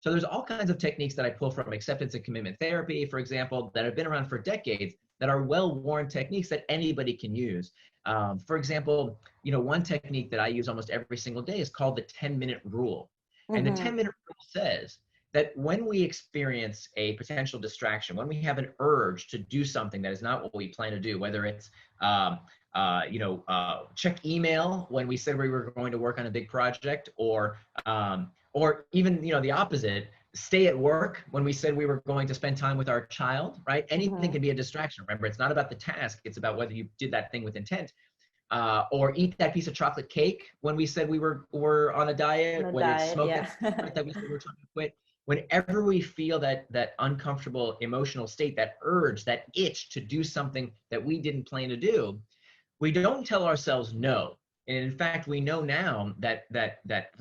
So there's all kinds of techniques that I pull from acceptance and commitment therapy, for example, that have been around for decades, that are well-worn techniques that anybody can use. For example, one technique that I use almost every single day is called the 10-minute rule. And the Mm-hmm. 10-minute rule says that when we experience a potential distraction, when we have an urge to do something that is not what we plan to do, whether it's check email when we said we were going to work on a big project, or even the opposite, stay at work when we said we were going to spend time with our child, right? Anything Mm-hmm. can be a distraction. Remember, it's not about the task, it's about whether you did that thing with intent. Or eat that piece of chocolate cake when we said we were on a diet, The whether it's diet, smoke yeah. that cigarette that we said we're trying to quit. Whenever we feel that uncomfortable emotional state, that urge, that itch to do something that we didn't plan to do, we don't tell ourselves no. And in fact, we know now that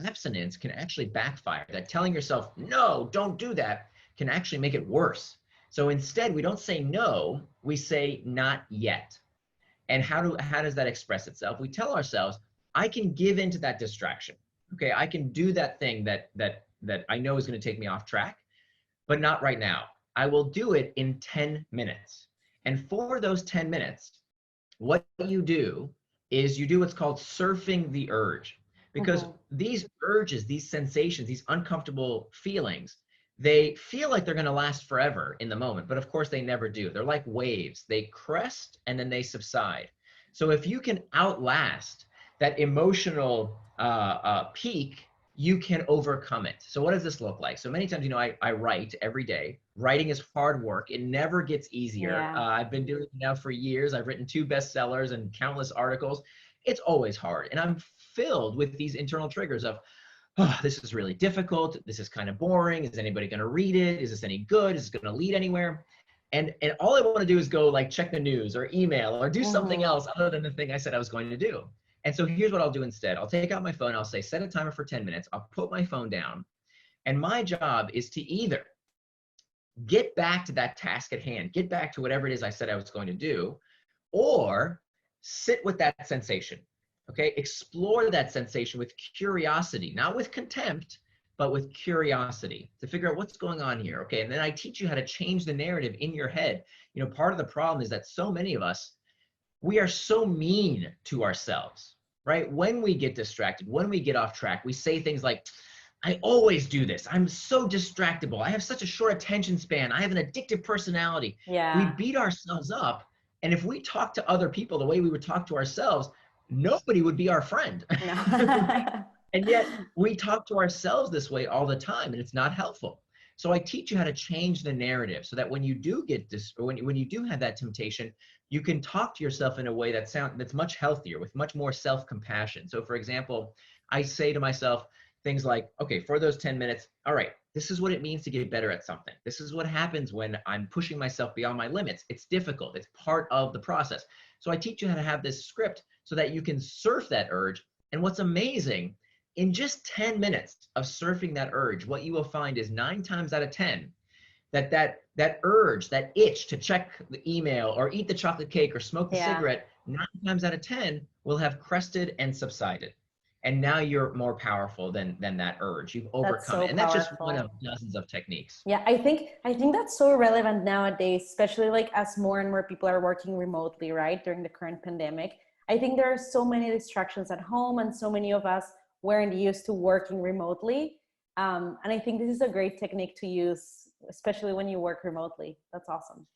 abstinence can actually backfire, that telling yourself, no, don't do that, can actually make it worse. So instead, we don't say no, we say not yet. And how does that express itself? We tell ourselves, I can give into that distraction. Okay, I can do that thing that I know is going to take me off track, but not right now. I will do it in 10 minutes. And for those 10 minutes, what you do is you do what's called surfing the urge. Because Mm-hmm. these urges, these sensations, these uncomfortable feelings, they feel like they're going to last forever in the moment, but of course they never do. They're like waves. They crest and then they subside. So if you can outlast that emotional peak, you can overcome it. So what does this look like? So many times, I write every day. Writing is hard work. It never gets easier. Yeah. I've been doing it now for years. I've written 2 bestsellers and countless articles. It's always hard. And I'm filled with these internal triggers of, oh, this is really difficult. This is kind of boring. Is anybody going to read it? Is this any good? Is it going to lead anywhere? And all I want to do is go like check the news or email or do something Mm-hmm. else other than the thing I said I was going to do. And so here's what I'll do instead. I'll take out my phone. I'll say, set a timer for 10 minutes. I'll put my phone down. And my job is to either get back to that task at hand, get back to whatever it is I said I was going to do, or sit with that sensation. Okay, explore that sensation with curiosity, not with contempt, but with curiosity to figure out what's going on here. Okay, and then I teach you how to change the narrative in your head. Part of the problem is that so many of us, we are so mean to ourselves, right? When we get distracted, when we get off track, we say things like, I always do this. I'm so distractible. I have such a short attention span. I have an addictive personality. We Yeah. beat ourselves up. And if we talk to other people the way we would talk to ourselves, nobody would be our friend. No. Right? And yet we talk to ourselves this way all the time, and it's not helpful. So I teach you how to change the narrative so that when you do get this, or when you do have that temptation, you can talk to yourself in a way that's much healthier, with much more self-compassion. So for example, I say to myself things like, okay, for those 10 minutes, all right, this is what it means to get better at something. This is what happens when I'm pushing myself beyond my limits. It's difficult. It's part of the process. So I teach you how to have this script so that you can surf that urge. And what's amazing, in just 10 minutes of surfing that urge, what you will find is 9 times out of 10, that urge, that itch to check the email or eat the chocolate cake or smoke the Yeah. cigarette, 9 times out of 10 will have crested and subsided. And now you're more powerful than that urge. You've That's overcome so it. And that's just one powerful. of dozens of techniques. Yeah, I think that's so relevant nowadays, especially like as more and more people are working remotely, right? During the current pandemic. I think there are so many distractions at home and so many of us weren't used to working remotely. And I think this is a great technique to use, especially when you work remotely. That's awesome.